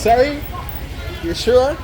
Sorry? You sure?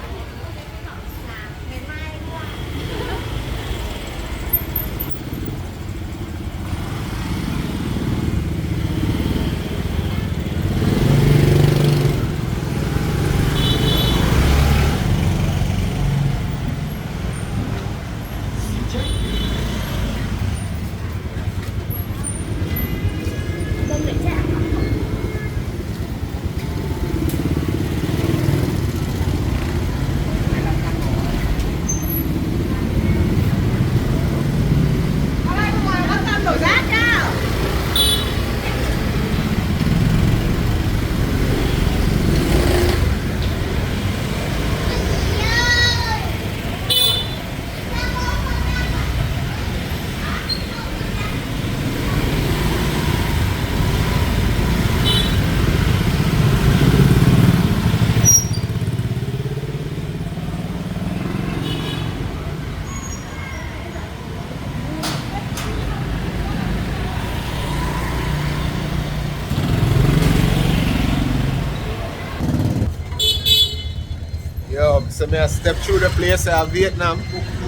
Yo, so me I step through the place of Vietnam.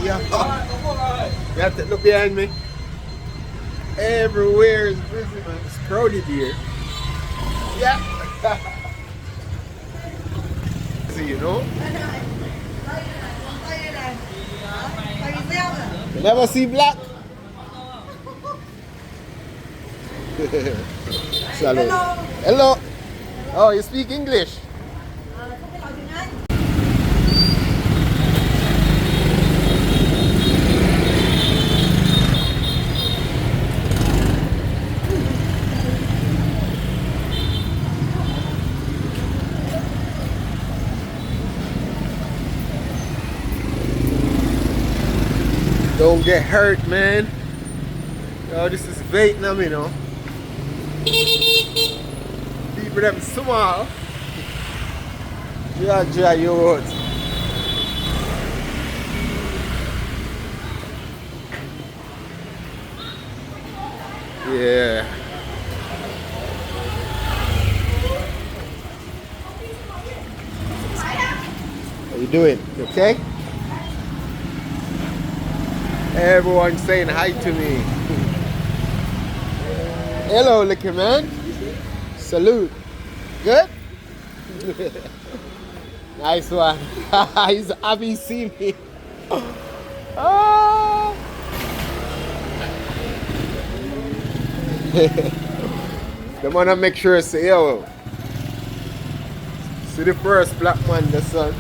Yeah. You have to look behind me. Everywhere is busy, man. It's crowded here. Yeah. See, you know? You never see black? Hello. Hello. Oh, you speak English? Don't get hurt, man. Yo, this is Vietnam, you know. People them small. Yeah, you out. Yeah. How you doing? You okay? Everyone's saying hi to me. Hello, little man. Salute. Good? Nice one. He's happy to see me. Oh. The man make sure to say, yo, see the first black man, the son.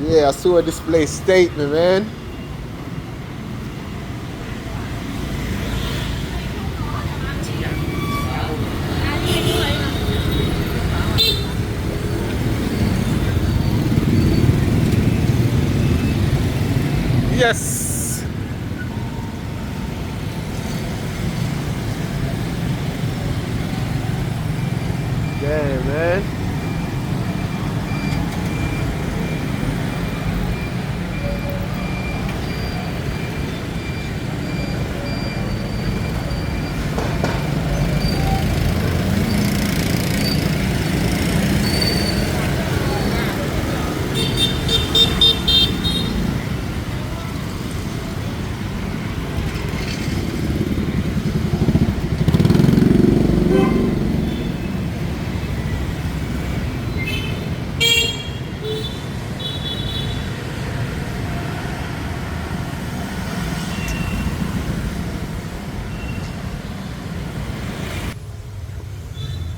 Yeah, I saw a display statement, man. Yes. Yeah, man.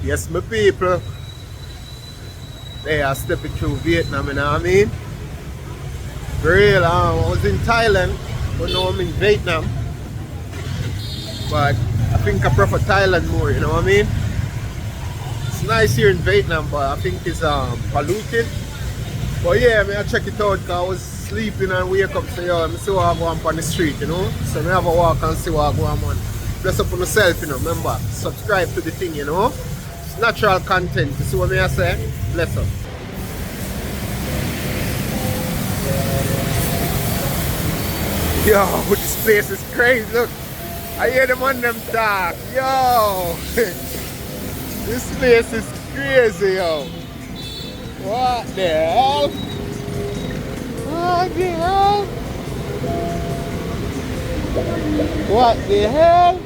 Yes, my people. They are stepping through Vietnam, you know what I mean? For real, I was in Thailand, but now I'm in Vietnam. But I think I prefer Thailand more, you know what I mean? It's nice here in Vietnam, but I think it's polluted. But yeah, I check it out because I was sleeping and wake up, so yo, I see what I go on the street, you know? So I have a walk and see what I go on. Bless up on yourself, you know, remember, subscribe to the thing, you know? It's natural content, you see what I say? Bless up. Yo, this place is crazy, look. I hear them on them talk. Yo, this place is crazy, yo. What the hell? What the hell? What the hell?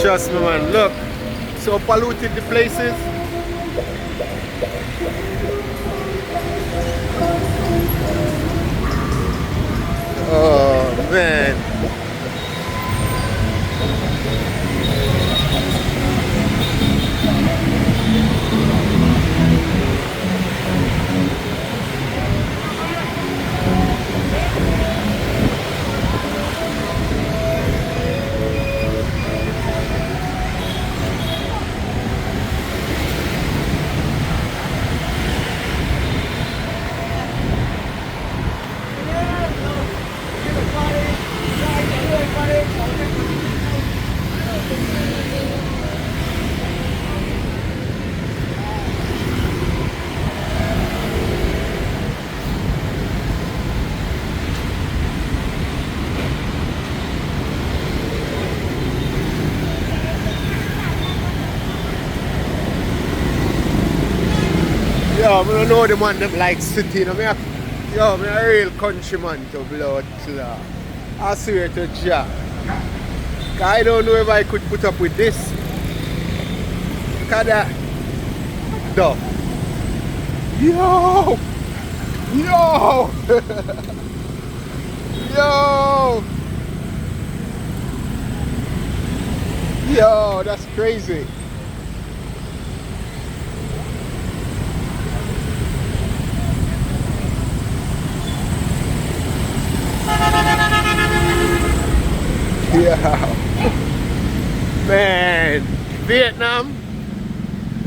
Trust me, man. Look, so polluted the place is. Oh man. Yo, I don't know the man them like city, you know me. Yo, I'm a real countryman to blood clot. I swear to Jah. I don't know if I could put up with this. Look at that. Duh. Yo! Yo! Yo! Yo, that's crazy. Yeah. Man, Vietnam,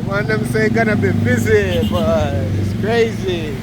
one of them say gonna be busy, but it's crazy.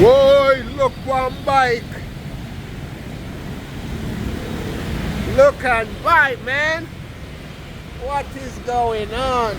Whoa, look one bike. Look and bike, man. What is going on?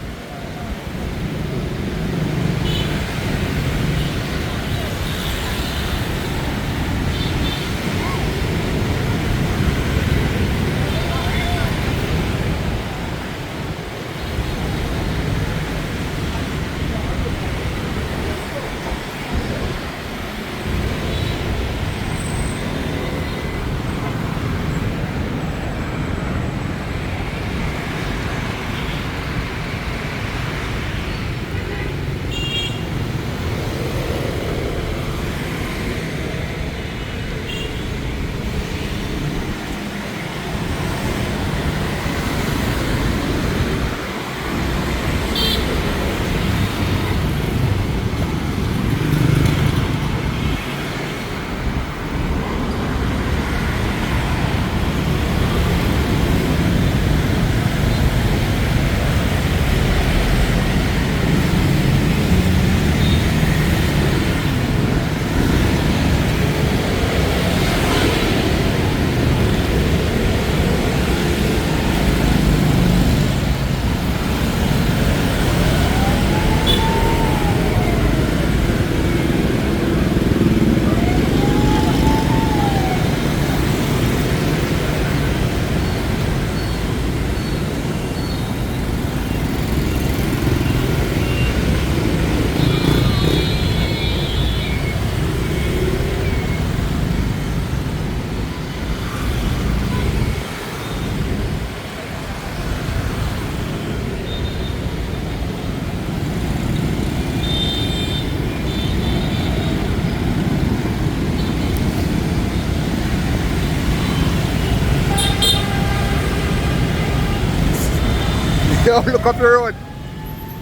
Yo, look up the road.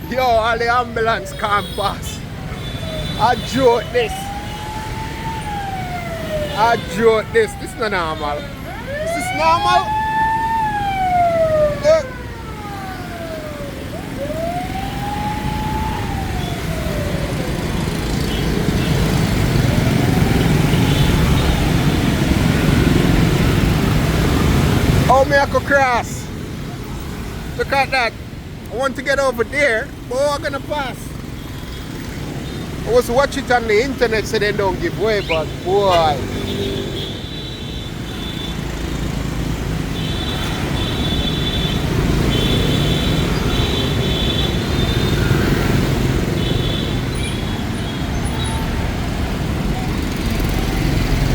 Yo, all the ambulance can't pass. I joke this. I joke this. This is not normal. Is this normal? Yeah. Oh, me I could cross. Look at that. I want to get over there, but I'm gonna pass. I was watching it on the internet so they don't give way, but boy.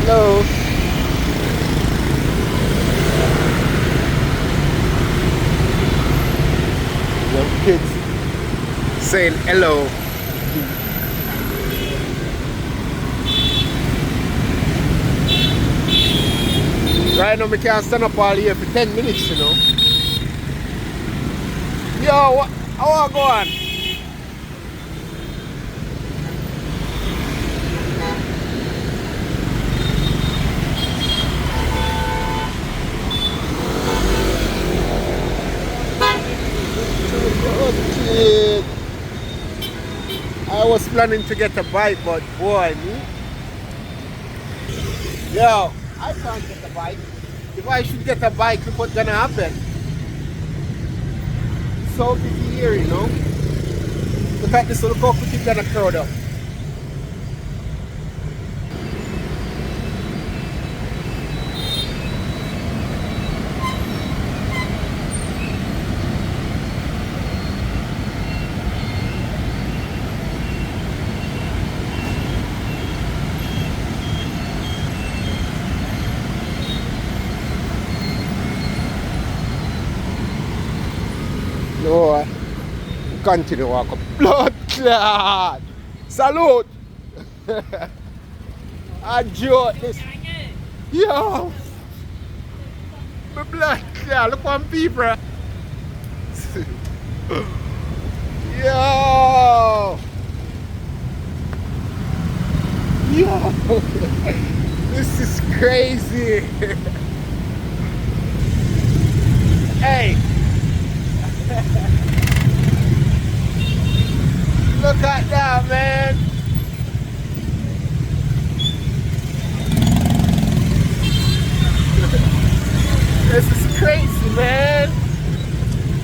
Hello. Young kids saying hello. Right now, we can't stand up all here for 10 minutes, you know. Yo, how are you going? Oh, I was planning to get a bike, but boy, me. Yo, I can't get a bike. If I should get a bike, look what's gonna happen. It's so busy here, you know. Look at this, look how quick it's gonna crowd up. No, continue walk up. Blood clot! Salute! I joke this. Yo! My blood clot, look one people. Yo! Yo! This is crazy! Hey! Look at that, man! This is crazy, man!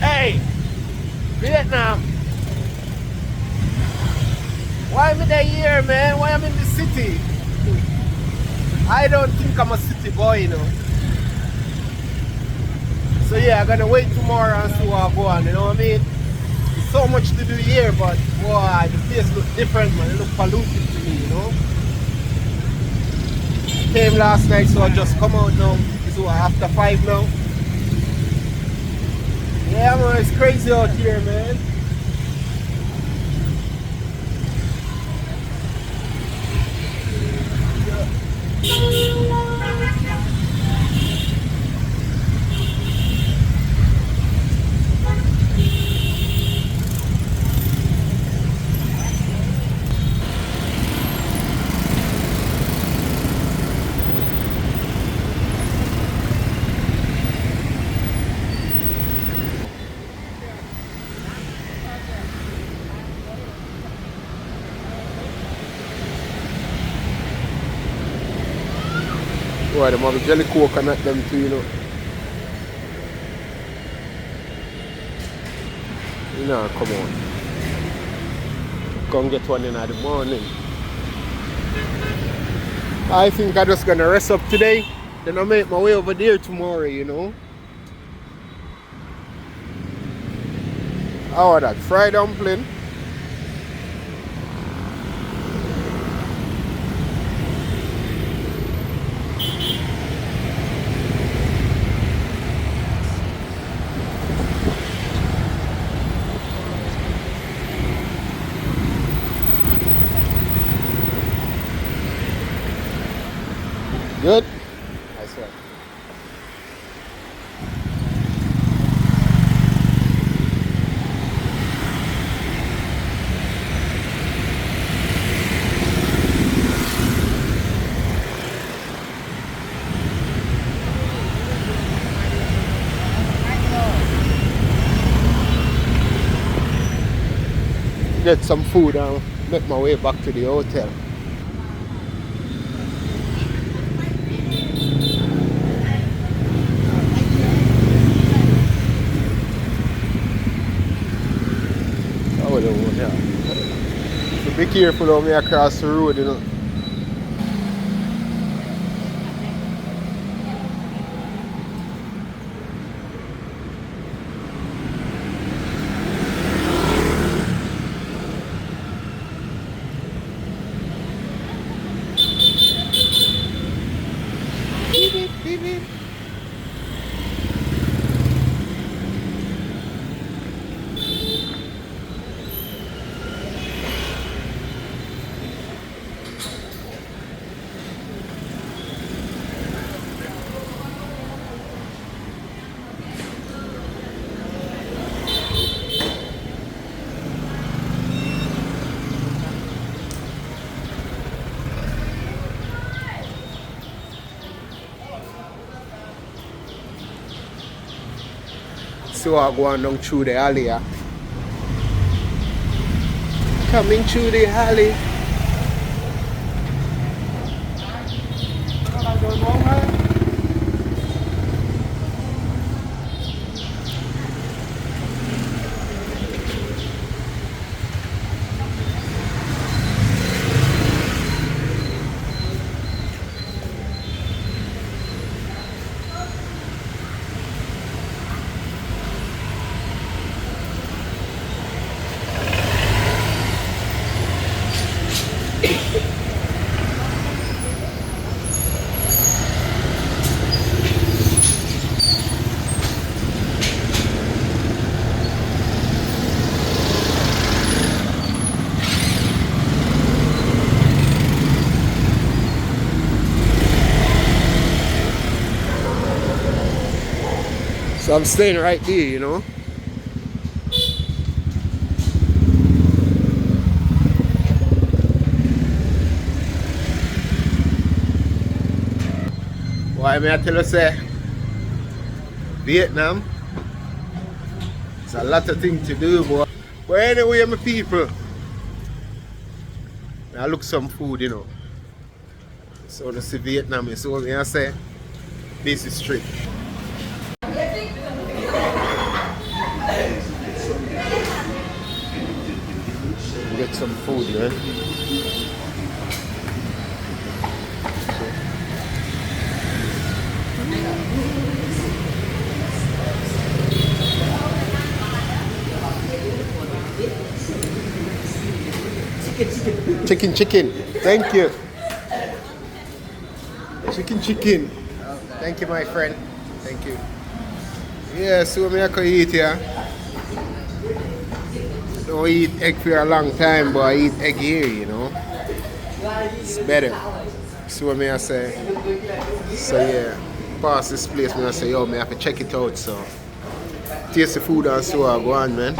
Hey! Vietnam! Why am I there here, man? Why am I in the city? I don't think I'm a city boy, you know. So yeah, I'm gonna wait tomorrow and see what I go on, you know what I mean? There's so much to do here, but boy, the place looks different, man. It looks polluted to me, you know? Came last night, so I just come out now. It's what, after 5 now? Yeah, man, it's crazy out here, man. Boy, them have a jelly coconut them too, you know. You know, come on. Come get one in the morning. I think I'm just gonna rest up today. Then I'll make my way over there tomorrow, you know. How are that? Fried dumpling? Good? Nice one. Hey, 1 minute. get some food and make my way back to the hotel. Oh, the one, yeah. So be careful when we across the road, you know. Beep, beep, beep, beep. So I go on down through the alley. Yeah. Coming through the alley. So I'm staying right there, you know. Why may I tell you say Vietnam? It's a lot of things to do, boy. But anyway, my people, I look some food, you know. So to see Vietnam, so what I say, this is straight. Get some food, man. Chicken. Thank you. Chicken. Thank you, my friend. Thank you. Yeah, so I can eat here. Don't eat egg for a long time, but I eat egg here, you know. It's better. So what I say. So yeah, past this place, I say, yo, I have to check it out. So taste the food and so I go on, man.